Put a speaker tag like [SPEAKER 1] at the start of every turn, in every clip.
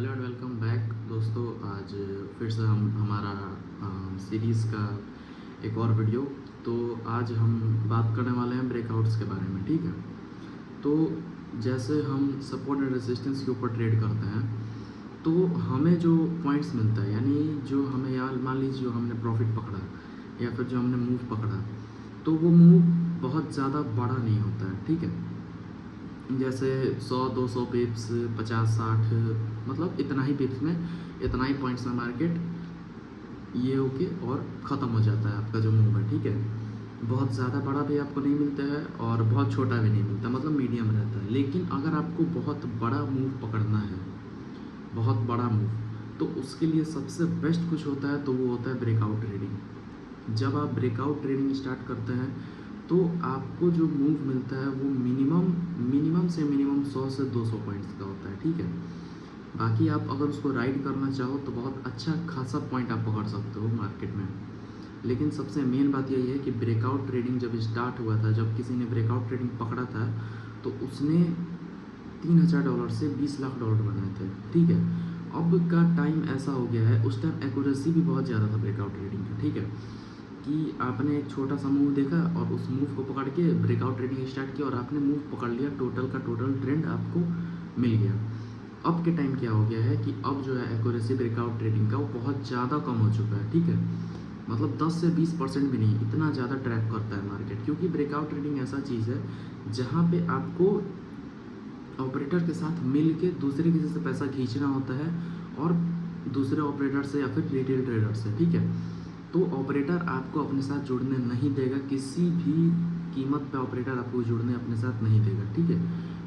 [SPEAKER 1] Hello and welcome back दोस्तों। आज फिर से हम हमारा सीरीज़ का एक और वीडियो। तो आज हम बात करने वाले हैं ब्रेकआउट्स के बारे में, ठीक है। तो जैसे हम सपोर्ट एंड रेजिस्टेंस के ऊपर ट्रेड करते हैं तो हमें जो पॉइंट्स मिलता है, यानी जो हमें यार मान लीजिए जो हमने प्रॉफिट पकड़ा या फिर जो हमने मूव पकड़ा, तो वो मूव बहुत ज़्यादा बड़ा नहीं होता है, ठीक है। जैसे 100-200 पिप्स, 50-60, मतलब इतना ही पिप्स में, इतना ही पॉइंट्स में मार्केट ये होके और ख़त्म हो जाता है आपका जो मूव है, ठीक है। बहुत ज़्यादा बड़ा भी आपको नहीं मिलता है और बहुत छोटा भी नहीं मिलता, मतलब मीडियम रहता है। लेकिन अगर आपको बहुत बड़ा मूव पकड़ना है, बहुत बड़ा मूव, तो उसके लिए सबसे बेस्ट कुछ होता है तो वो होता है ब्रेकआउट ट्रेडिंग। जब आप ब्रेकआउट ट्रेडिंग स्टार्ट करते हैं तो आपको जो मूव मिलता है वो मिनिमम मिनिमम से मिनिमम 100 से 200 पॉइंट्स का होता है, ठीक है। बाकी आप अगर उसको राइड करना चाहो तो बहुत अच्छा खासा पॉइंट आप पकड़ सकते हो मार्केट में। लेकिन सबसे मेन बात यही है कि ब्रेकआउट ट्रेडिंग जब स्टार्ट हुआ था, जब किसी ने ब्रेकआउट ट्रेडिंग पकड़ा था तो उसने $3000 से $20 लाख बनाए थे, ठीक है। अब का टाइम ऐसा हो गया है, उस टाइम एक्यूरेसी भी बहुत ज़्यादा था ब्रेकआउट ट्रेडिंग का, ठीक है। कि आपने एक छोटा सा मूव देखा और उस मूव को पकड़ के ब्रेकआउट ट्रेडिंग स्टार्ट किया और आपने मूव पकड़ लिया, टोटल का टोटल ट्रेंड आपको मिल गया। अब के टाइम क्या हो गया है कि अब जो है एक्यूरेसी ब्रेकआउट ट्रेडिंग का वो बहुत ज़्यादा कम हो चुका है, ठीक है। मतलब 10 से 20% भी नहीं, इतना ज़्यादा ट्रैप करता है मार्केट, क्योंकि ब्रेकआउट ट्रेडिंग ऐसा चीज़ है जहाँ पे आपको ऑपरेटर के साथ मिल के दूसरे किसी से पैसा खींचना होता है, और दूसरे ऑपरेटर से या फिर रिटेल ट्रेडर से, ठीक है। तो ऑपरेटर आपको अपने साथ जुड़ने नहीं देगा, किसी भी कीमत पे ऑपरेटर आपको जुड़ने अपने साथ नहीं देगा, ठीक है।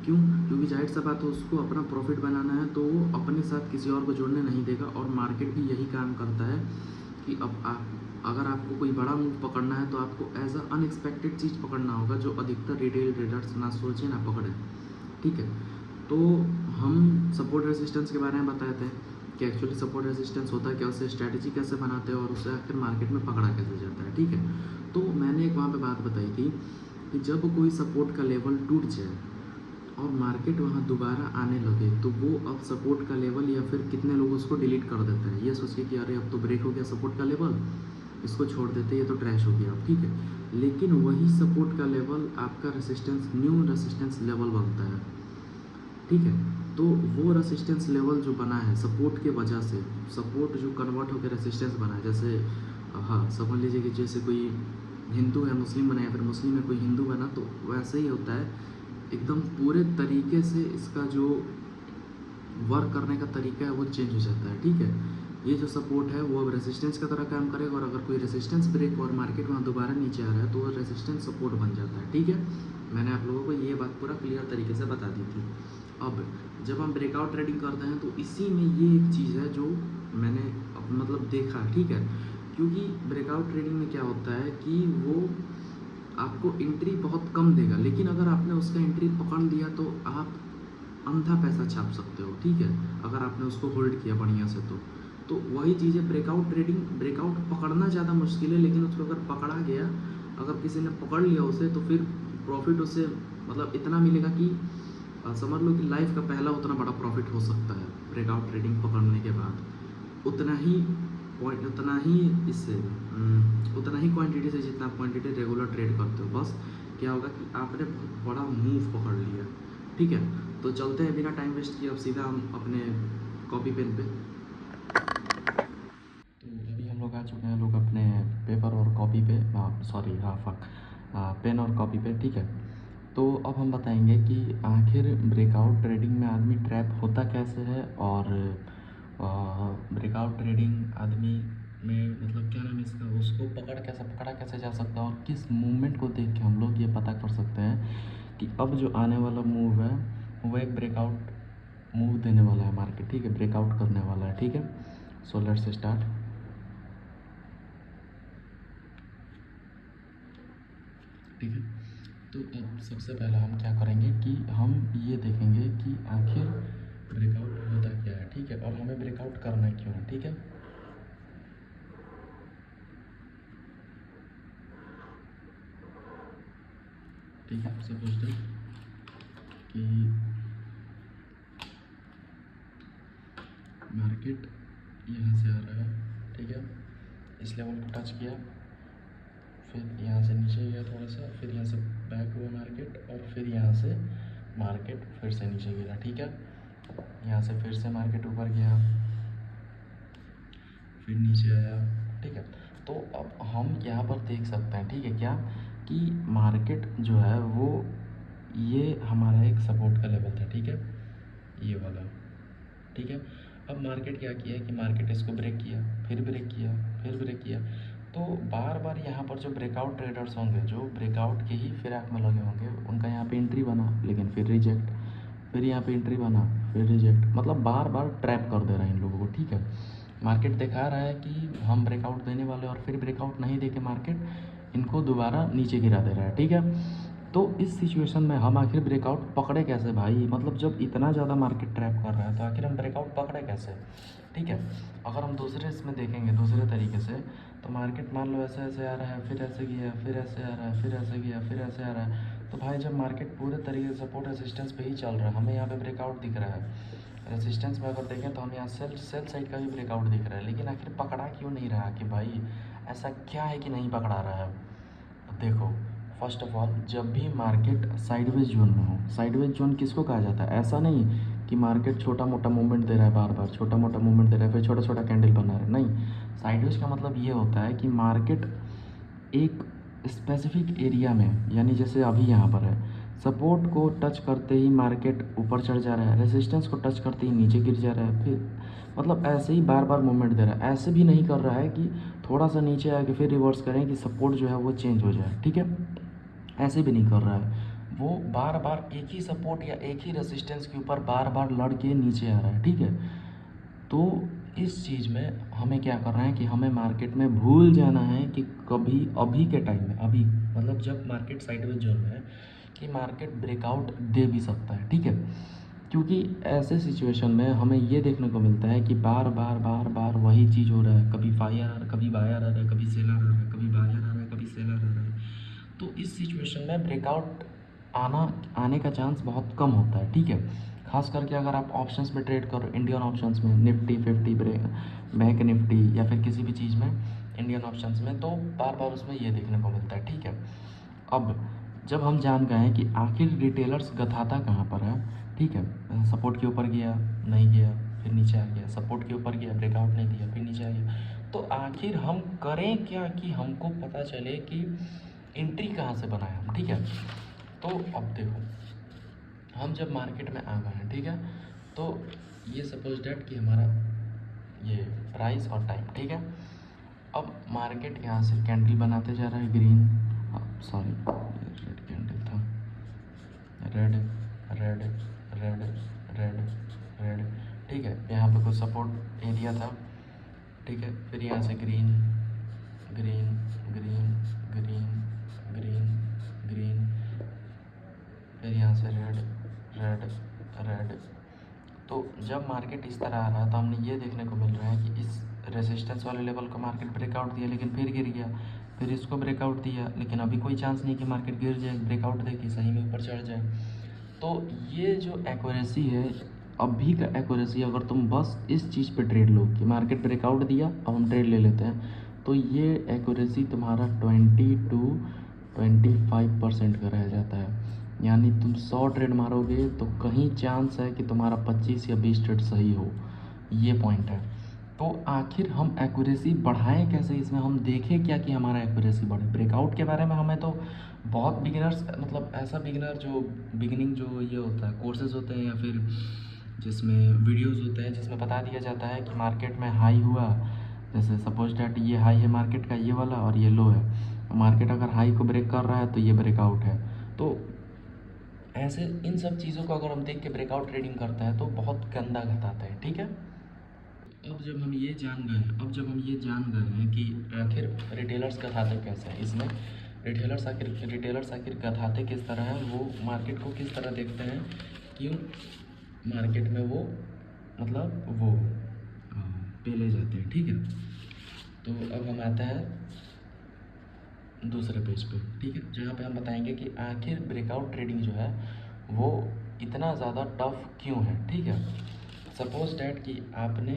[SPEAKER 1] क्यों? क्योंकि जाहिर सा बात है, उसको अपना प्रॉफिट बनाना है, तो वो अपने साथ किसी और को जुड़ने नहीं देगा। और मार्केट भी यही काम करता है कि अब आप अगर आपको कोई बड़ा मूव पकड़ना है तो आपको एज अ अनएक्सपेक्टेड चीज़ पकड़ना होगा, जो अधिकतर रिटेल ट्रेडर्स ना सोचें ना पकड़ें, ठीक है। तो हम सपोर्ट रेजिस्टेंस के बारे में बताए थे कि एक्चुअली सपोर्ट रेजिस्टेंस होता है क्या, उससे स्ट्रैटेजी कैसे बनाते हैं और उसे आखिर मार्केट में पकड़ा कैसे जाता है, ठीक है। तो मैंने एक वहाँ पे बात बताई थी कि जब कोई सपोर्ट का लेवल टूट जाए और मार्केट वहाँ दोबारा आने लगे, तो वो अब सपोर्ट का लेवल या फिर कितने लोग उसको डिलीट कर देते हैं, ये सोच के कि अरे अब तो ब्रेक हो गया सपोर्ट का लेवल, इसको छोड़ देते, ये तो ट्रैश हो गया अब, ठीक है। लेकिन वही सपोर्ट का लेवल आपका रेसिस्टेंस, न्यू रेसिस्टेंस लेवल बनता है, ठीक है। तो वो रेसिस्टेंस लेवल जो बना है सपोर्ट के वजह से, सपोर्ट जो कन्वर्ट होकर रेसिस्टेंस बना है, जैसे हाँ समझ लीजिए कि जैसे कोई हिंदू है मुस्लिम बना, या फिर मुस्लिम है कोई हिंदू बना, तो वैसे ही होता है एकदम पूरे तरीके से। इसका जो वर्क करने का तरीका है वो चेंज हो जाता है, ठीक है। ये जो सपोर्ट है वो अब रेजिस्टेंस की तरह काम करेगा, और अगर कोई रेजिस्टेंस ब्रेक और मार्केट वहाँ दोबारा नीचे आ रहा है तो वो रेजिस्टेंस सपोर्ट बन जाता है, ठीक है। मैंने आप लोगों को ये बात पूरा क्लियर तरीके से बता दी थी। अब जब हम ब्रेकआउट ट्रेडिंग करते हैं तो इसी में ये एक चीज़ है जो मैंने मतलब देखा, ठीक है। क्योंकि ब्रेकआउट ट्रेडिंग में क्या होता है कि वो आपको एंट्री बहुत कम देगा, लेकिन अगर आपने उसका एंट्री पकड़ लिया तो आप अंधा पैसा छाप सकते हो, ठीक है। अगर आपने उसको होल्ड किया बढ़िया से तो वही चीज़ है ब्रेकआउट ट्रेडिंग। ब्रेकआउट पकड़ना ज़्यादा मुश्किल है, लेकिन उसको अगर पकड़ा गया, अगर किसी ने पकड़ लिया उसे, तो फिर प्रॉफिट उसे मतलब इतना मिलेगा कि समझ लो कि लाइफ का पहला उतना बड़ा प्रॉफिट हो सकता है ब्रेकआउट ट्रेडिंग पकड़ने के बाद। उतना ही पॉइंट, उतना ही इससे उतना ही क्वांटिटी से जितना क्वांटिटी रेगुलर ट्रेड करते हो, बस क्या होगा कि आपने बहुत बड़ा मूव पकड़ लिया, ठीक है। तो चलते हैं बिना टाइम वेस्ट किए अब सीधा हम अपने कॉपी पेन पे। तो अभी हम लोग आ चुके हैं लोग अपने पेपर और कॉपी पे, सॉरी हाँ फक पेन और कॉपी पे, ठीक है। तो अब हम बताएंगे कि आखिर ब्रेकआउट ट्रेडिंग में आदमी ट्रैप होता कैसे है, और ब्रेकआउट ट्रेडिंग आदमी में मतलब क्या नाम है इसका, उसको पकड़ा कैसे जा सकता है, और किस मूवमेंट को देख के हम लोग ये पता कर सकते हैं कि अब जो आने वाला मूव है वो एक ब्रेकआउट मूव देने वाला है मार्केट, ठीक है, ब्रेकआउट करने वाला है, ठीक है। सो लेट्स स्टार्ट, ठीक है। तो अब सबसे पहला हम क्या करेंगे कि हम ये देखेंगे कि आखिर ब्रेकआउट होता क्या है, ठीक है, और हमें ब्रेकआउट करना क्यों है, ठीक है। ठीक है, सपोज कि मार्केट यहाँ से आ रहा है, ठीक है, इस लेवल को टच किया, फिर यहाँ से नीचे गया थोड़ा सा, फिर यहाँ से बैक हुआ मार्केट, और फिर यहाँ से मार्केट फिर से नीचे गिरा, ठीक है। यहाँ से फिर से मार्केट ऊपर गया, फिर नीचे आया, ठीक है। तो अब हम यहाँ पर देख सकते हैं, ठीक है, क्या कि मार्केट जो है वो ये हमारा एक सपोर्ट का लेवल था, ठीक है, ये वाला, ठीक है। अब मार्केट क्या किया कि मार्केट इसको ब्रेक किया, फिर ब्रेक किया, फिर ब्रेक किया। तो बार बार यहाँ पर जो ब्रेकआउट ट्रेडर्स होंगे, जो ब्रेकआउट के ही फिराक में लगे होंगे, उनका यहाँ पे एंट्री बना, लेकिन फिर रिजेक्ट, फिर यहाँ पे एंट्री बना, फिर रिजेक्ट, मतलब बार बार ट्रैप कर दे रहा है इन लोगों को, ठीक है। मार्केट दिखा रहा है कि हम ब्रेकआउट देने वाले, और फिर ब्रेकआउट नहीं दे के मार्केट इनको दोबारा नीचे गिरा दे रहा है, ठीक है। तो इस सिचुएशन में हम आखिर ब्रेकआउट पकड़े कैसे भाई, मतलब जब इतना ज़्यादा मार्केट ट्रैप कर रहा है तो आखिर हम ब्रेकआउट पकड़े कैसे, ठीक है। अगर हम दूसरे इसमें देखेंगे दूसरे तरीके से, तो मार्केट मान लो ऐसे ऐसे आ रहा है, फिर ऐसे गया, फिर ऐसे आ रहा है, फिर ऐसे गया, फिर ऐसे आ रहा है, तो भाई जब मार्केट पूरे तरीके से सपोर्ट रेसिस्टेंस पे ही चल रहा है, हमें यहाँ पे ब्रेकआउट दिख रहा है, रेसिस्टेंस में अगर देखें तो हम यहाँ सेल साइड का भी ब्रेकआउट दिख रहा है, लेकिन आखिर पकड़ा क्यों नहीं रहा, कि भाई ऐसा क्या है कि नहीं पकड़ा रहा है। तो देखो, फर्स्ट ऑफ ऑल जब भी मार्केट साइडवेज जोन में हो, साइडवेज जोन किसको कहा जाता है, ऐसा नहीं कि मार्केट छोटा मोटा मूवमेंट दे रहा है, बार बार छोटा मोटा मूवमेंट दे रहा है, फिर छोटा छोटा कैंडल बना रहा है, नहीं। साइडवेज का मतलब ये होता है कि मार्केट एक स्पेसिफिक एरिया में, यानी जैसे अभी यहाँ पर है, सपोर्ट को टच करते ही मार्केट ऊपर चढ़ जा रहा है, रेजिस्टेंस को टच करते ही नीचे गिर जा रहा है, फिर मतलब ऐसे ही बार बार मूवमेंट दे रहा है। ऐसे भी नहीं कर रहा है कि थोड़ा सा नीचे आके फिर रिवर्स करें कि सपोर्ट जो है वो चेंज हो जाए, ठीक है, ऐसे भी नहीं कर रहा है। वो बार बार एक ही सपोर्ट या एक ही रेजिस्टेंस के ऊपर बार बार लड़ के नीचे आ रहा है, ठीक है। तो इस चीज़ में हमें क्या करना है कि हमें मार्केट में भूल जाना है कि कभी अभी के टाइम में, अभी मतलब जब मार्केट साइडवेज जोन में है, कि मार्केट ब्रेकआउट दे भी सकता है, ठीक है। क्योंकि ऐसे सिचुएशन में हमें ये देखने को मिलता है कि बार बार बार बार वही चीज़ हो रहा है, कभी फायर आ रहा है, कभी बायर आ रहा है, कभी सेलर आ रहा है, कभी बायर आ रहा है, कभी सेलर आ रहा है। तो इस सिचुएशन में ब्रेकआउट आने का चांस बहुत कम होता है, ठीक है। खास करके अगर आप ऑप्शंस में ट्रेड करो, इंडियन ऑप्शंस में, निफ्टी 50 बैंक निफ्टी, या फिर किसी भी चीज़ में इंडियन ऑप्शंस में, तो बार बार उसमें ये देखने को मिलता है, ठीक है। अब जब हम जान गए हैं कि आखिर रिटेलर्स गथाता कहाँ पर है, ठीक है, सपोर्ट के ऊपर गया, नहीं गया, फिर नीचे आ गया, सपोर्ट के ऊपर गया, ब्रेकआउट नहीं दिया, फिर नीचे आ गया, तो आखिर हम करें क्या कि हमको पता चले कि एंट्री कहाँ से बनाए हम, ठीक है। तो अब देखो, हम जब मार्केट में आ गए हैं, ठीक है, तो ये सपोज डैट कि हमारा ये प्राइस और टाइम, ठीक है। अब मार्केट यहाँ से कैंडल बनाते जा रहा है, ग्रीन, सॉरी रेड कैंडल था, red red red red red, ठीक है। यहाँ पे कुछ सपोर्ट एरिया था, ठीक है, फिर यहाँ से green green green green green green, फिर यहाँ से रेड रेड रेड। तो जब मार्केट इस तरह आ रहा है तो हमने ये देखने को मिल रहा है कि इस रेजिस्टेंस वाले लेवल को मार्केट ब्रेकआउट दिया, लेकिन फिर गिर गया, फिर इसको ब्रेकआउट दिया, लेकिन अभी कोई चांस नहीं कि मार्केट गिर जाए, ब्रेकआउट दे कि सही में ऊपर चढ़ जाए। तो ये जो एक्यूरेसी है, अभी का एक्यूरेसी, अगर तुम बस इस चीज़ पे ट्रेड लो कि मार्केट ब्रेकआउट दिया अब हम ट्रेड ले लेते हैं, तो ये एक्यूरेसी तुम्हारा 20 to 25% का रह जाता है। यानी तुम 100 ट्रेड मारोगे तो कहीं चांस है कि तुम्हारा 25 या 20 ट्रेड सही हो, ये पॉइंट है। तो आखिर हम एक्यूरेसी बढ़ाएं कैसे, इसमें हम देखें क्या कि हमारा एक्यूरेसी बढ़े। ब्रेकआउट के बारे में हमें तो बहुत बिगिनर्स, मतलब ऐसा बिगिनर जो बिगिनिंग जो ये होता है, कोर्सेज होते हैं या फिर जिसमें वीडियोस होते हैं जिसमें बता दिया जाता है कि मार्केट में हाई हुआ, जैसे सपोज डैट ये हाई है मार्केट का, ये वाला, और ये लो है, मार्केट अगर हाई को ब्रेक कर रहा है तो ये ब्रेकआउट है। तो ऐसे इन सब चीज़ों को अगर हम देख के ब्रेकआउट ट्रेडिंग करते हैं तो बहुत गंदा घटाते हैं, ठीक है। अब जब हम ये जान गए हैं कि आखिर रिटेलर्स कथाते कैसे हैं, इसमें रिटेलर्स आखिर कथाते किस तरह हैं, वो मार्केट को किस तरह देखते हैं, क्यों मार्केट में वो मतलब वो पेले जाते हैं, ठीक है। तो अब हम आते हैं दूसरे पेज पे, ठीक है, जहाँ पे हम बताएंगे कि आखिर ब्रेकआउट ट्रेडिंग जो है वो इतना ज़्यादा टफ क्यों है, ठीक है। सपोज डैट कि आपने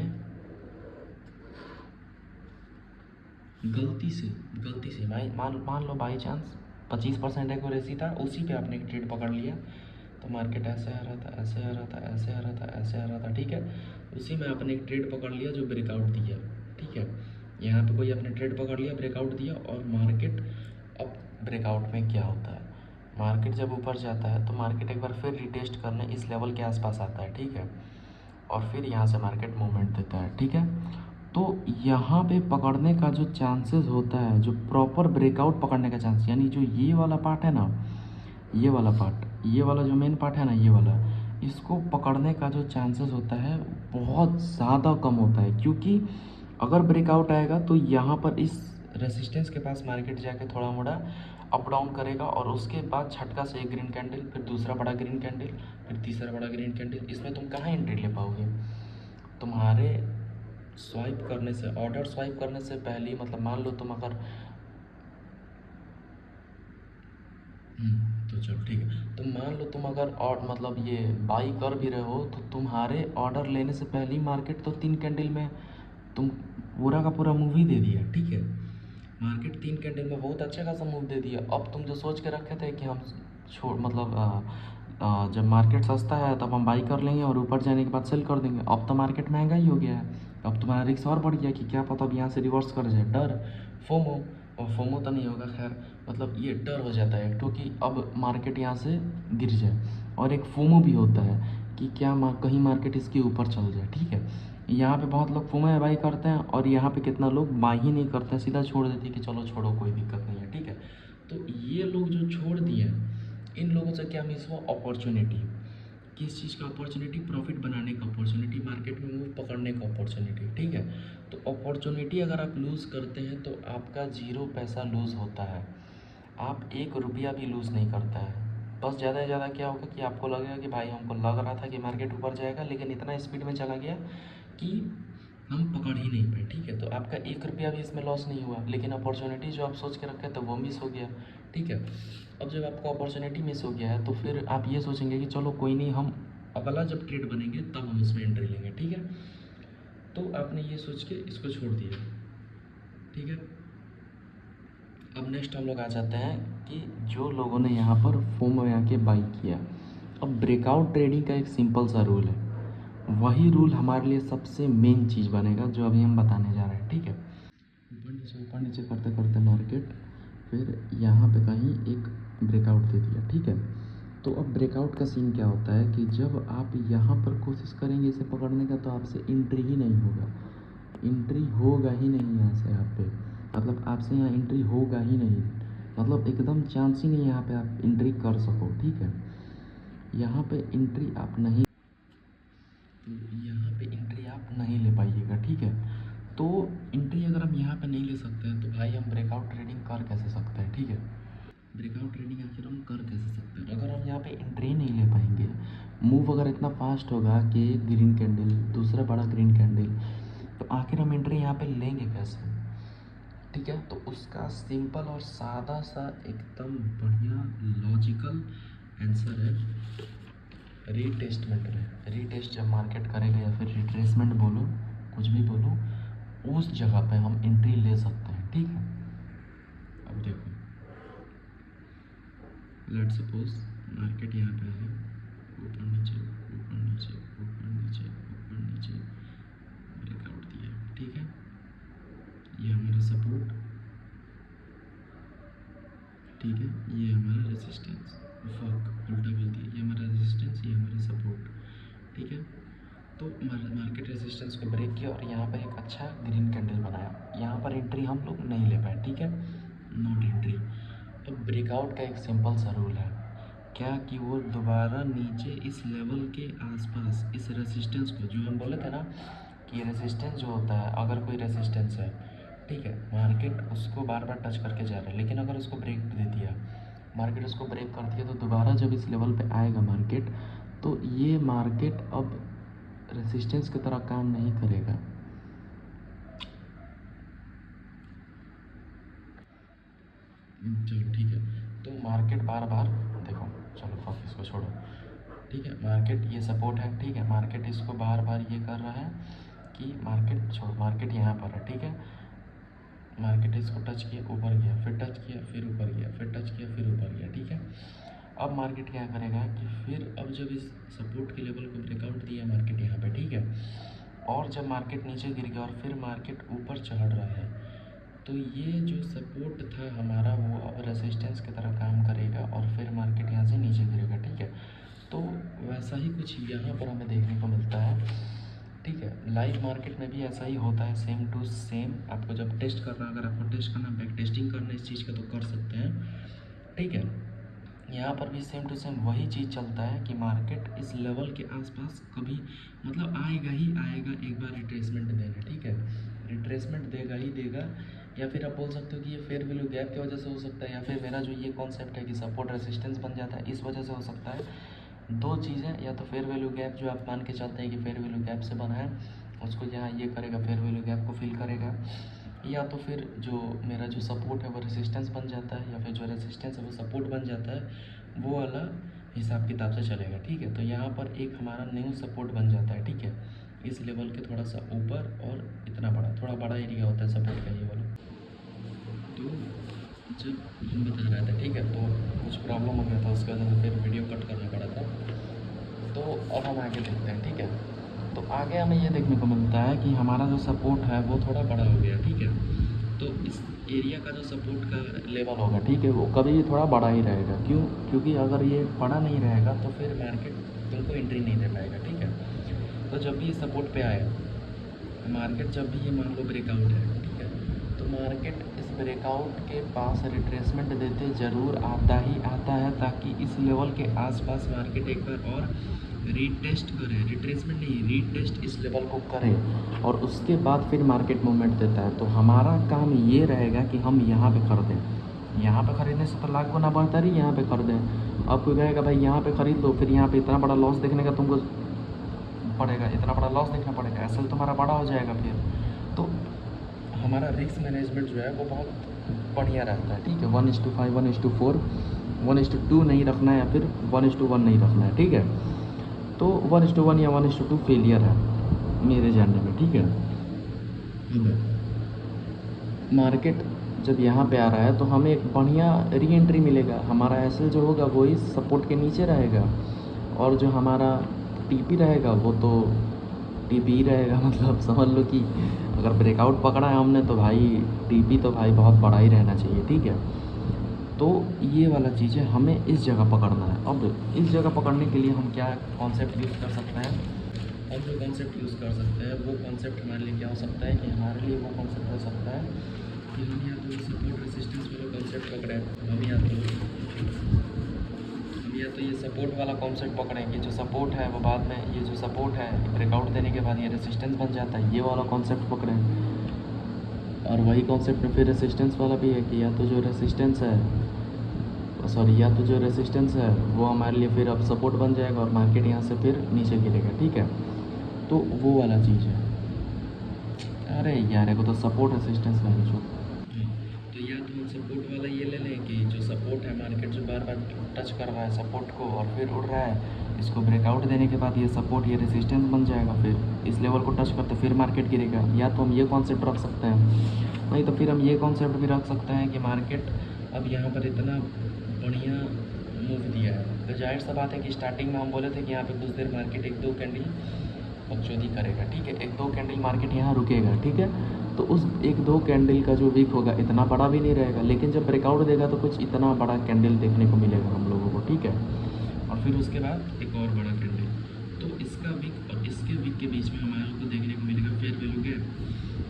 [SPEAKER 1] गलती से मान लो बाई चांस 25% एक्यूरेसी था, उसी पे आपने एक ट्रेड पकड़ लिया, तो मार्केट ऐसे आ रहा था, ऐसे आ रहा था, ऐसे आ रहा था, ऐसे आ रहा था, ठीक है। उसी में आपने एक ट्रेड पकड़ लिया जो ब्रेकआउट दिया, ठीक है। यहाँ पे कोई आपने ट्रेड पकड़ लिया, ब्रेकआउट दिया, और मार्केट, अब ब्रेकआउट में क्या होता है, मार्केट जब ऊपर जाता है तो मार्केट एक बार फिर रिटेस्ट करने इस लेवल के आसपास आता है, ठीक है, और फिर यहाँ से मार्केट मूवमेंट देता है, ठीक है। तो यहाँ पे पकड़ने का जो चांसेस होता है, जो प्रॉपर ब्रेकआउट पकड़ने का चांस, यानी जो ये वाला पार्ट है ना, ये वाला पार्ट, ये वाला जो मेन पार्ट है ना, ये वाला, इसको पकड़ने का जो चांसेस होता है बहुत ज़्यादा कम होता है, क्योंकि अगर ब्रेकआउट आएगा तो यहाँ पर इस रेसिस्टेंस के पास मार्केट जाके थोड़ा मोड़ा अप डाउन करेगा, और उसके बाद झटका से एक ग्रीन कैंडल, फिर दूसरा बड़ा ग्रीन कैंडल, फिर तीसरा बड़ा ग्रीन कैंडल। इसमें तुम कहाँ एंट्री ले पाओगे? तुम्हारे स्वाइप करने से, ऑर्डर स्वाइप करने से पहले, मतलब मान लो तुम अगर तो चलो ठीक है, तो मान लो तुम अगर और मतलब ये बाई कर भी रहे हो, तो तुम्हारे ऑर्डर लेने से पहले ही मार्केट तो 3 कैंडल में तुम पूरा का पूरा मूव ही दे दिया, ठीक है। मार्केट 3 कैंडल में बहुत अच्छा खासा मूव दे दिया। अब तुम जो सोच के रखे थे कि हम छोड़ मतलब जब मार्केट सस्ता है तब हम बाई कर लेंगे और ऊपर जाने के बाद सेल कर देंगे, अब तो मार्केट महंगा ही हो गया है। अब तुम्हारा रिस्क और बढ़ गया कि क्या पता अब यहाँ से रिवर्स कर जाए, डर, फोमो। और फोमो तो नहीं होगा खैर, मतलब ये डर हो जाता है क्योंकि अब मार्केट यहाँ से गिर जाए, और एक फोमो भी होता है कि क्या कहीं मार्केट इसके ऊपर चल जाए, ठीक है। यहाँ पे बहुत लोग फोमो में बाई करते हैं, और यहाँ पे कितना लोग बाई ही नहीं करते हैं, सीधा छोड़ देते हैं कि चलो छोड़ो कोई दिक्कत नहीं है, ठीक है। तो ये लोग जो छोड़ दिए, इन लोगों से क्या मिस हुआ? अपॉर्चुनिटी। किस चीज़ का अपॉर्चुनिटी? प्रॉफिट बनाने का अपॉर्चुनिटी, मार्केट में मूव पकड़ने का अपॉर्चुनिटी, ठीक है। तो अपॉर्चुनिटी अगर आप लूज़ करते हैं तो आपका 0 पैसा लूज़ होता है, आप 1 रुपया भी लूज़ नहीं करता है। बस ज़्यादा से ज़्यादा क्या होगा कि आपको लगेगा कि भाई हमको लग रहा था कि मार्केट ऊपर जाएगा, लेकिन इतना स्पीड में चला गया कि हम पकड़ ही नहीं पाए, ठीक है। तो आपका 1 रुपया भी इसमें लॉस नहीं हुआ, लेकिन अपॉर्चुनिटी जो आप सोच के रखे थे वो मिस हो गया, ठीक है। अब जब आपको अपॉर्चुनिटी मिस हो गया है तो फिर आप ये सोचेंगे कि चलो कोई नहीं, हम अगला जब ट्रेड बनेंगे तब हम इसमें एंट्री लेंगे, ठीक है। तो आपने ये सोच के इसको छोड़ दिया, ठीक है। अब नेक्स्ट हम लोग आ जाते हैं कि जो लोगों ने यहाँ पर फोमो आके बाई किया। अब ब्रेकआउट ट्रेडिंग का एक सिंपल सा रूल है, वही रूल हमारे लिए सबसे मेन चीज़ बनेगा जो अभी हम बताने जा रहे हैं, ठीक है। ऊपर नीचे करते करते मार्केट फिर यहाँ पे कहीं एक ब्रेकआउट दे दिया, ठीक है। तो अब ब्रेकआउट का सीन क्या होता है कि जब आप यहाँ पर कोशिश करेंगे इसे पकड़ने का तो आपसे एंट्री ही नहीं होगा, एंट्री होगा ही नहीं यहाँ से, यहाँ पे मतलब आपसे यहाँ एंट्री होगा ही नहीं, मतलब एकदम चांस ही नहीं यहाँ पे आप एंट्री कर सको, ठीक है। यहाँ पे एंट्री आप नहीं, तो यहाँ पे एंट्री आप नहीं ले पाइएगा, ठीक है। तो एंट्री अगर हम यहाँ पे नहीं ले सकते हैं तो भाई हम ब्रेकआउट ट्रेडिंग कर कैसे सकते हैं, ठीक है। ब्रेकआउट ट्रेडिंग आखिर हम कर कैसे सकते हैं अगर हम यहाँ पे एंट्री नहीं ले पाएंगे। मूव अगर इतना फास्ट होगा कि एक ग्रीन कैंडल, दूसरा बड़ा ग्रीन कैंडल, तो आखिर हम एंट्री यहाँ पे लेंगे कैसे, ठीक है। तो उसका सिंपल और सादा सा एकदम बढ़िया लॉजिकल आंसर है रीटेस्टमेंट में। रीटेस्ट जब मार्केट करेगा या फिर रिट्रेसमेंट बोलो, कुछ भी बोलो, उस जगह पे हम एंट्री ले सकते हैं, ठीक है। अब देखो, लेट सपोज मार्केट यहाँ पे है, ऊपर नीचे ऊपर नीचे ऊपर नीचे ऊपर नीचे ब्रेकआउट दिया, ठीक है। ये हमारा सपोर्ट, ठीक है, ये हमारा रेजिस्टेंस, फक उल्टा बोल दिया, ये हमारा रेजिस्टेंस, ये हमारा सपोर्ट, ठीक है। तो मार्केट रेजिस्टेंस को ब्रेक किया और यहाँ पर एक अच्छा ग्रीन कैंडल बनाया, यहाँ पर एंट्री हम लोग नहीं ले पाए, ठीक है, नॉट एंट्री। अब ब्रेकआउट का एक सिंपल सा रूल है क्या कि वो दोबारा नीचे इस लेवल के आसपास इस रेजिस्टेंस को, जो हम बोले थे ना कि रेजिस्टेंस जो होता है, अगर कोई रेजिस्टेंस है, ठीक है, मार्केट उसको बार बार टच करके जा रहा है, लेकिन अगर उसको ब्रेक दे दिया, मार्केट उसको ब्रेक कर दिया, तो दोबारा जब इस लेवल पे आएगा मार्केट, तो ये मार्केट अब रेजिस्टेंस की तरह काम नहीं करेगा। चलो ठीक है, तो मार्केट बार बार देखो, चलो फक इसको छोड़ो, ठीक है, मार्केट ये सपोर्ट है, ठीक है, मार्केट इसको बार बार ये कर रहा है कि मार्केट छोड़, मार्केट यहाँ पर है, ठीक है, मार्केट इसको टच किया, ऊपर गया, फिर टच किया, फिर ऊपर गया, फिर टच किया, फिर ऊपर गया, ठीक है। अब मार्केट क्या करेगा कि फिर अब जब इस सपोर्ट के लेवल को ब्रेकआउट दिया मार्केट यहाँ पे, ठीक है, और जब मार्केट नीचे गिर गया और फिर मार्केट ऊपर चढ़ रहा है, तो ये जो सपोर्ट था हमारा वो अब रेसिस्टेंस की तरह काम करेगा और फिर मार्केट यहाँ से नीचे गिरेगा, ठीक है। तो वैसा ही कुछ यहाँ पर हमें देखने को मिलता है, ठीक है। लाइव मार्केट में भी ऐसा ही होता है, सेम टू सेम। आपको जब टेस्ट करना, अगर आपको टेस्ट करना, बैक टेस्टिंग करना इस चीज़ का, तो कर सकते हैं, ठीक है। यहाँ पर भी सेम टू सेम वही चीज़ चलता है कि मार्केट इस लेवल के आसपास कभी मतलब आएगा ही आएगा, एक बार रिट्रेसमेंट देगा, ठीक है, रिट्रेसमेंट देगा ही देगा। या फिर आप बोल सकते हो कि ये फेयर वैल्यू गैप की वजह से हो सकता है, या फिर मेरा जो ये कॉन्सेप्ट है कि सपोर्ट रेसिस्टेंस बन जाता है, इस वजह से हो सकता है। दो चीज़ें, या तो फेयर वैल्यू गैप जो आप मान के चलते हैं कि फेयर वैल्यू गैप से बना है, उसको यहाँ ये करेगा, फेयर वैल्यू गैप को फिल करेगा, या तो फिर जो मेरा जो सपोर्ट है वो रेसिस्टेंस बन जाता है, या फिर जो रेसिस्टेंस है वो सपोर्ट बन जाता है, वो वाला हिसाब किताब से चलेगा, ठीक है। तो यहाँ पर एक हमारा न्यू सपोर्ट बन जाता है, ठीक है, इस लेवल के थोड़ा सा ऊपर, और इतना बड़ा, थोड़ा बड़ा एरिया होता है सपोर्ट का ये वाला। तो जब हम बता रहे थे, ठीक है, तो कुछ प्रॉब्लम हो गया था, उसके वजह से फिर वीडियो कट करना पड़ा था। तो अब हम आगे देखते हैं, ठीक है। तो आगे हमें ये देखने को मिलता है कि हमारा जो सपोर्ट है वो थोड़ा बड़ा हो गया, ठीक है। तो इस एरिया का जो सपोर्ट का लेवल होगा, ठीक है, वो कभी थोड़ा बड़ा ही रहेगा। क्यों? क्योंकि अगर ये बड़ा नहीं रहेगा तो फिर मार्केट तुमको एंट्री नहीं दे पाएगा, ठीक है। तो जब भी ये सपोर्ट पे आया मार्केट, जब भी ये मान लो ब्रेकआउट है, ठीक है, तो मार्केट इस ब्रेकआउट के पास रिट्रेसमेंट देते ज़रूर आता ही आता है, ताकि इस लेवल के आसपास मार्केट एक बार और रीटेस्ट करे, रिट्रेसमेंट नहीं, रीटेस्ट इस लेवल को करे, और उसके बाद फिर मार्केट मूवमेंट देता है। तो हमारा काम ये रहेगा कि हम यहाँ पे खरीदें। यहाँ पे ख़रीदने से तो लाख गुना बढ़ता रही, यहाँ पे खरीदें। अब कोई कहेगा भाई यहाँ पे ख़रीद लो, फिर यहाँ पे इतना बड़ा लॉस देखने का तुमको पड़ेगा, इतना बड़ा लॉस देखना पड़ेगा, ऐसे तुम्हारा बड़ा हो जाएगा फिर। तो हमारा रिस्क मैनेजमेंट जो है वो बहुत बढ़िया रहता है, ठीक है। 1:5, 1:4, 1:2 नहीं रखना है, या फिर 1:1 नहीं रखना है, ठीक है। तो 1:1 या 1:2 फेलियर है मेरे जानने में, ठीक है। मार्केट जब यहाँ पे आ रहा है तो हमें एक बढ़िया री एंट्री मिलेगा। हमारा एसएल जो होगा वो इस सपोर्ट के नीचे रहेगा, और जो हमारा टीपी रहेगा वो तो टीपी ही रहेगा। मतलब समझ लो कि अगर ब्रेकआउट पकड़ा है हमने तो भाई टीपी तो भाई बहुत बड़ा ही रहना चाहिए, ठीक है। तो ये वाला चीज़ है, हमें इस जगह पकड़ना है। अब इस जगह पकड़ने के लिए हम क्या कॉन्सेप्ट यूज़ कर सकते हैं? हम जो कॉन्सेप्ट यूज़ कर सकते हैं वो कॉन्सेप्ट हमारे लिए क्या हो सकता है कि हमारे लिए वो कॉन्सेप्ट हो सकता है कि हम या तो सपोर्ट रेसिस्टेंस वाला कॉन्सेप्ट पकड़ें, हम या तो ये सपोर्ट वाला कॉन्सेप्ट पकड़ेंगे। जो सपोर्ट है वो बाद में, ये जो सपोर्ट है ब्रेकआउट देने के बाद ये रेसिस्टेंस बन जाता है, ये वाला कॉन्सेप्ट पकड़ें। और वही कॉन्सेप्ट में फिर रेसिस्टेंस वाला भी है कि या तो जो रेसिस्टेंस है, या तो जो रेसिस्टेंस है वो हमारे लिए फिर अब सपोर्ट बन जाएगा और मार्केट यहाँ से फिर नीचे गिरेगा, ठीक है। तो वो वाला चीज़ है। अरे यार को तो सपोर्ट रेसिस्टेंस नहीं जो, तो या तो हम सपोर्ट वाला ये ले लें कि जो सपोर्ट है, मार्केट जो बार बार टच कर रहा है सपोर्ट को और फिर उड़ रहा है, इसको ब्रेकआउट देने के बाद ये सपोर्ट, ये रेसिस्टेंस बन जाएगा, फिर इस लेवल को टच करते फिर मार्केट गिरेगा। या तो हम ये कॉन्सेप्ट रख सकते हैं, नहीं तो फिर हम ये कॉन्सेप्ट भी रख सकते हैं कि मार्केट अब यहाँ पर इतना बढ़िया मूव दिया है, तो जाहिर सा बात है कि स्टार्टिंग में हम बोले थे कि यहाँ पे कुछ देर मार्केट 1-2 कैंडल बकचोदी करेगा, ठीक है, 1-2 कैंडल मार्केट यहाँ रुकेगा, ठीक है। तो उस 1-2 कैंडल का जो वीक होगा इतना बड़ा भी नहीं रहेगा, लेकिन जब ब्रेकआउट देगा तो कुछ इतना बड़ा कैंडल देखने को मिलेगा हम लोगों को, ठीक है। और फिर उसके बाद एक और बड़ा कैंडल, तो इसका वीक और इसके वीक के बीच में हमारे को देखने को मिलेगा फेयर वैल्यू गैप।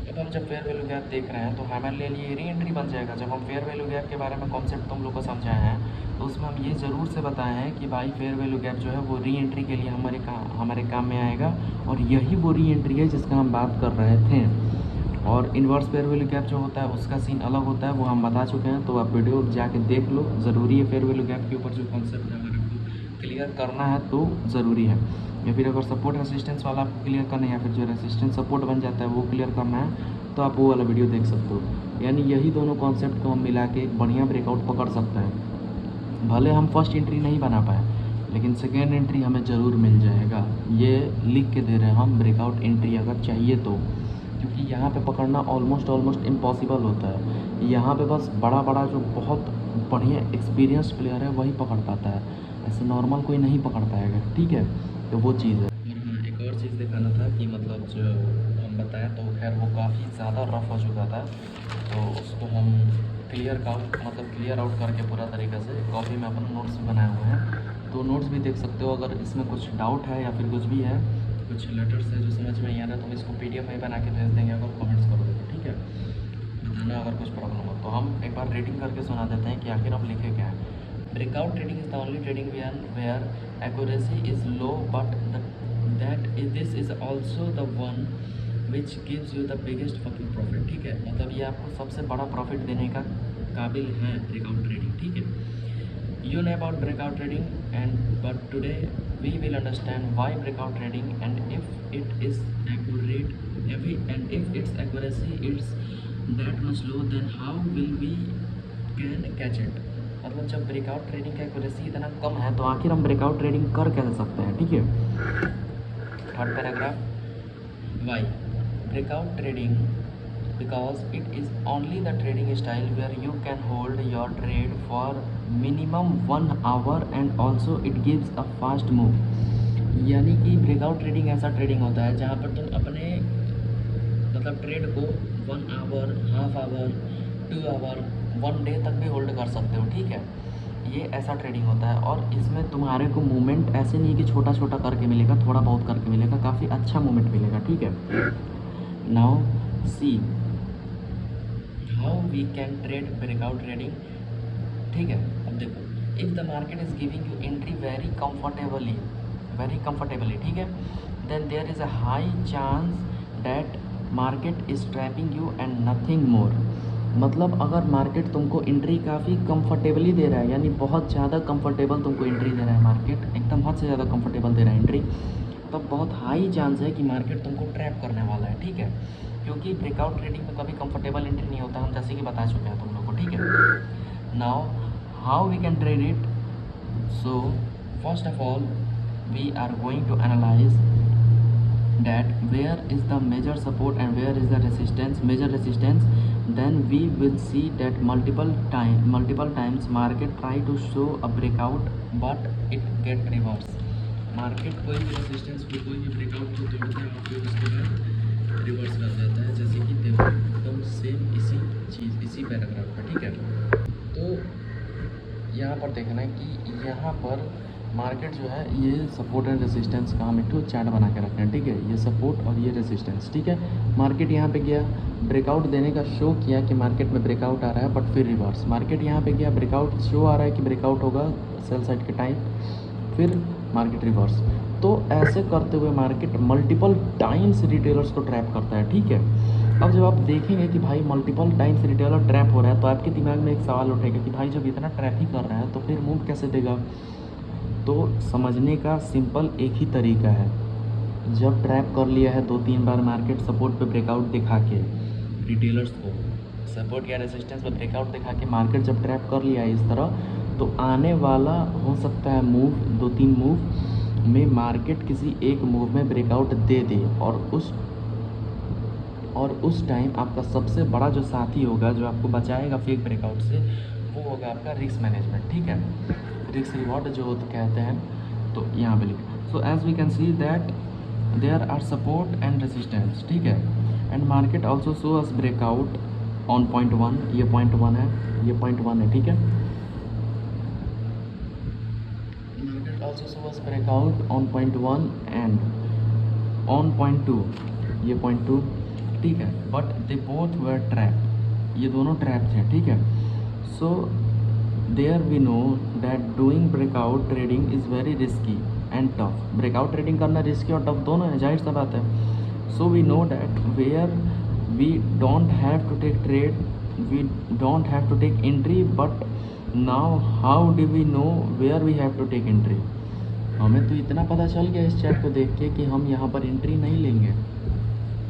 [SPEAKER 1] अब हम जब फेयर वैल्यू गैप देख रहे हैं तो हमारे लिए री एंट्री बन जाएगा। जब हम फेयर वैल्यू गैप के बारे में कॉन्सेप्ट तुम लोग को समझाए हैं तो उसमें हम ये ज़रूर से बताए हैं कि भाई फेयर वैल्यू गैप जो है वो री एंट्री के लिए हमारे काम में आएगा, और यही वो री एंट्री है जिसका हम बात कर रहे थे। और इन्वर्स फेयर वैल्यू गैप जो होता है उसका सीन अलग होता है, वो हम बता चुके हैं, तो आप वीडियो जाके देख लो। ज़रूरी है फेयर वैल्यू गैप के ऊपर जो कॉन्सेप्ट है अगर आपको क्लियर करना है तो ज़रूरी है, या फिर अगर सपोर्ट रेसिस्टेंस वाला आपको क्लियर करना है, या फिर जो रेसिस्टेंस सपोर्ट बन जाता है वो क्लियर करना है, तो आप वो वाला वीडियो देख सकते हो। यानी यही दोनों कॉन्सेप्ट को हम मिला के बढ़िया ब्रेकआउट पकड़ सकते हैं। भले हम फर्स्ट एंट्री नहीं बना पाए, लेकिन सेकेंड एंट्री हमें ज़रूर मिल जाएगा। ये लिख के दे रहे हैं हम, ब्रेकआउट एंट्री अगर चाहिए तो, क्योंकि यहाँ पे पकड़ना ऑलमोस्ट इम्पॉसिबल होता है। यहाँ पे बस बड़ा बड़ा जो बहुत बढ़िया एक्सपीरियंस्ड प्लेयर है वही पकड़ पाता है, ऐसे नॉर्मल कोई नहीं पकड़ पाएगा, ठीक है। तो वो चीज़ है। और हाँ, एक और चीज़ दिखाना था कि मतलब जो हम बताया तो खैर वो काफ़ी ज़्यादा रफ हो चुका था, तो उसको हम क्लियर आउट करके पूरा तरीके से कॉपी में अपना नोट्स भी बनाए हुए हैं। तो नोट्स भी देख सकते हो। अगर इसमें कुछ डाउट है या फिर कुछ भी है, कुछ लेटर्स है जो समझ में नहीं आ रहा, तो हम इसको PDF में बना के भेज देंगे अगर कमेंट्स करोगे तो, ठीक है। बताना अगर कुछ प्रॉब्लम हो तो। हम एक बार रीडिंग करके सुना देते हैं कि आखिर हम लिखे क्या है। Breakout trading is the only trading where accuracy is low, but this is also the one which gives you the biggest fucking profit, ठीक है। मतलब ये आपको सबसे बड़ा प्रॉफिट देने का काबिल है ब्रेकआउट ट्रेडिंग, ठीक है। You know about breakout trading, but today we will understand why breakout trading, and if it is accurate, if its accuracy is that much low, then how will we can catch it। मतलब जब breakout trading का accuracy इतना कम है तो आखिर हम breakout trading कर कैसे सकते हैं, ठीक है। Third paragraph, why breakout trading, because it is only the trading style where you can hold your trade for minimum 1 hour and also it gives a fast move। यानी कि ब्रेकआउट ट्रेडिंग ऐसा trading होता है जहाँ पर तुम अपने मतलब ट्रेड को 1 hour, half hour, 2 hour, 1 day तक भी होल्ड कर सकते हो, ठीक है। ये ऐसा ट्रेडिंग होता है और इसमें तुम्हारे को मूवमेंट ऐसे नहीं कि छोटा छोटा करके मिलेगा, थोड़ा बहुत करके मिलेगा, काफ़ी अच्छा मूवमेंट मिलेगा, ठीक है। Now see how we can trade breakout trading, ठीक है। अब देखो, if the market is giving you entry very comfortably, ठीक है, then there is a high chance that market is trapping you and nothing more. मतलब अगर market तुमको entry काफ़ी कंफर्टेबली दे रहा है, यानी बहुत ज़्यादा कंफर्टेबल तुमको एंट्री दे रहा है, मार्केट एकदम हद से ज़्यादा कंफर्टेबल दे रहा है एंट्री, तब बहुत हाई चांस है कि मार्केट तुमको ट्रैप करने वाला है, ठीक है। क्योंकि ब्रेकआउट ट्रेडिंग में कभी कंफर्टेबल एंट्री नहीं होता, हम जैसे कि बता चुके हैं तुम लोग को, ठीक है। Now how we can trade it, so first of all we are going to analyse that where is the major support and where is the major resistance, then we will see that multiple times market try to show a breakout but it get reverse। Market कोई भी resistance को, कोई भी breakout को तोड़ता है और फिर उसके बाद रिवर्स कर देता है, जैसे कि देखो एकदम सेम इसी पैराग्राफ पर, ठीक है। तो यहाँ पर देखना है कि यहाँ पर मार्केट जो है ये सपोर्ट एंड रेजिस्टेंस का हम एक तो चार्ट बना के रखना है, ठीक है। ये सपोर्ट और ये रेजिस्टेंस, ठीक है। मार्केट यहाँ पे गया, ब्रेकआउट देने का शो किया कि मार्केट में ब्रेकआउट आ रहा है, बट फिर रिवर्स। मार्केट यहाँ पे गया, ब्रेकआउट शो आ रहा है कि ब्रेकआउट होगा सेल साइड के टाइम, फिर मार्केट रिवर्स। तो ऐसे करते हुए मार्केट मल्टीपल टाइम्स रिटेलर्स को ट्रैप करता है, ठीक है। अब जब आप देखेंगे कि भाई मल्टीपल टाइम्स रिटेलर ट्रैप हो रहा है, तो आपके दिमाग में एक सवाल उठेगा कि भाई जब इतना ट्रैप ही कर रहा है तो फिर मूव कैसे देगा। तो समझने का सिंपल एक ही तरीका है, जब ट्रैप कर लिया है 2-3 बार मार्केट सपोर्ट पे ब्रेकआउट दिखा के, रिटेलर्स को सपोर्ट या रेजिस्टेंस पे ब्रेकआउट दिखा के मार्केट जब ट्रैप कर लिया है इस तरह, तो आने वाला हो सकता है मूव, 2-3 मूव में मार्केट किसी एक मूव में ब्रेकआउट दे दे, और उस टाइम आपका सबसे बड़ा जो साथी होगा जो आपको बचाएगा फेक ब्रेकआउट से, वो होगा आपका रिस्क मैनेजमेंट, ठीक है। रिस्क रिवॉर्ड जो कहते हैं, तो यहाँ पे लिखा। So as we can see that there are support and resistance, ठीक है। And market also show us breakout on point 1, ये पॉइंट 1 है, ये पॉइंट 1 है, ठीक है। Market also show us breakout on point 1 and on point 2, ये point 2, ठीक है। But they both were trap, ये दोनों ट्रैप थे, ठीक है। So there we know that doing breakout trading is very risky and tough. Breakout trading करना risky और टफ दोनों है, जाहिर सा बात है। So we know that where we don't have to take trade, we don't have to take entry, but now how do we know where we have to take entry. हमें तो इतना पता चल गया इस चैट को देख के कि हम यहाँ पर एंट्री नहीं लेंगे,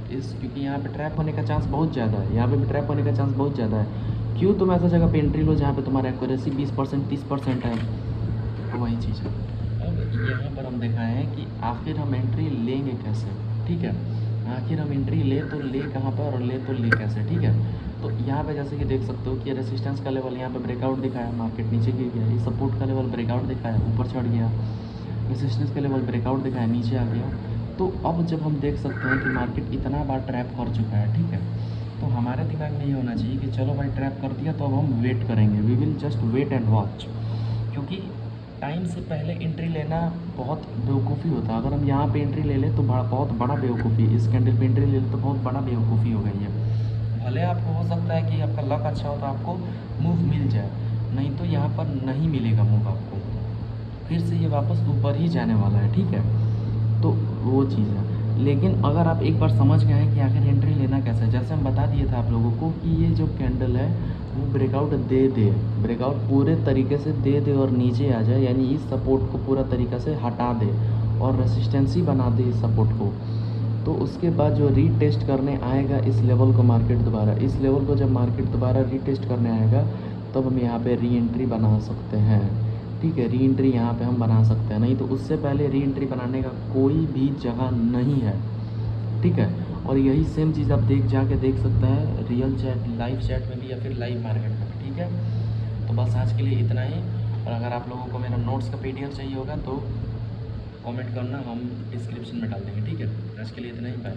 [SPEAKER 1] क्योंकि यहाँ पे ट्रैप होने का चांस बहुत ज़्यादा है, यहाँ पे भी ट्रैप होने का चांस बहुत ज़्यादा है। क्यों तुम ऐसा जगह पे एंट्री लो जहाँ पे तुम्हारा एक्यूरेसी 20% 30% है, तो वही चीज़ है। अब यहाँ पर हम दिखाए हैं कि आखिर हम एंट्री लेंगे कैसे, ठीक है। आखिर हम एंट्री ले तो ले कहाँ पर और ले तो ले कैसे, ठीक है। तो यहाँ पे जैसे कि देख सकते हो कि रेसिस्टेंस का लेवल यहाँ पे ब्रेकआउट दिखाया, मार्केट नीचे गिर गया। ये सपोर्ट का लेवल ब्रेकआउट दिखाया, ऊपर चढ़ गया। रेसिस्टेंस का लेवल ब्रेकआउट दिखाया, नीचे आ गया। तो अब जब हम देख सकते हैं कि मार्केट इतना बार ट्रैप कर चुका है, ठीक है, तो हमारे दिमाग में ये होना चाहिए कि चलो भाई ट्रैप कर दिया तो अब हम वेट करेंगे, we will just wait and watch. क्योंकि टाइम से पहले एंट्री लेना बहुत बेवकूफ़ी होता है। अगर हम यहाँ पे एंट्री ले लें तो बहुत बड़ा बेवकूफ़ी, इस कैंडल पे एंट्री ले लें तो बहुत बड़ा बेवकूफ़ी हो गई है। भले आपको हो सकता है कि आपका लक अच्छा हो तो आपको मूव मिल जाए, नहीं तो यहाँ पर नहीं मिलेगा मूव आपको, फिर से ये वापस ऊपर ही जाने वाला है, ठीक है। तो वो चीज़ है। लेकिन अगर आप एक बार समझ गए हैं कि आखिर एंट्री लेना कैसे है, जैसे हम बता दिए थे आप लोगों को कि ये जो कैंडल है वो ब्रेकआउट दे दे, ब्रेकआउट पूरे तरीके से दे दे और नीचे आ जाए, यानी इस सपोर्ट को पूरा तरीक़ा से हटा दे और रेसिस्टेंसी बना दे इस सपोर्ट को। तो उसके बाद जो रीटेस्ट करने आएगा इस लेवल को मार्केट दोबारा, इस लेवल को जब मार्केट दोबारा रीटेस्ट करने आएगा तब हम यहाँ पे री एंट्री बना सकते हैं, ठीक है। री एंट्री यहाँ पे हम बना सकते हैं, नहीं तो उससे पहले री एंट्री बनाने का कोई भी जगह नहीं है, ठीक है। और यही सेम चीज़ आप जाके देख सकते हैं रियल चैट, लाइव चैट में भी या फिर लाइव मार्केट में भी, ठीक है। तो बस आज के लिए इतना ही। और अगर आप लोगों को मेरा नोट्स का PDF चाहिए होगा तो कमेंट करना, हम डिस्क्रिप्शन में डाल देंगे, ठीक है। आज के लिए इतना ही, बाय।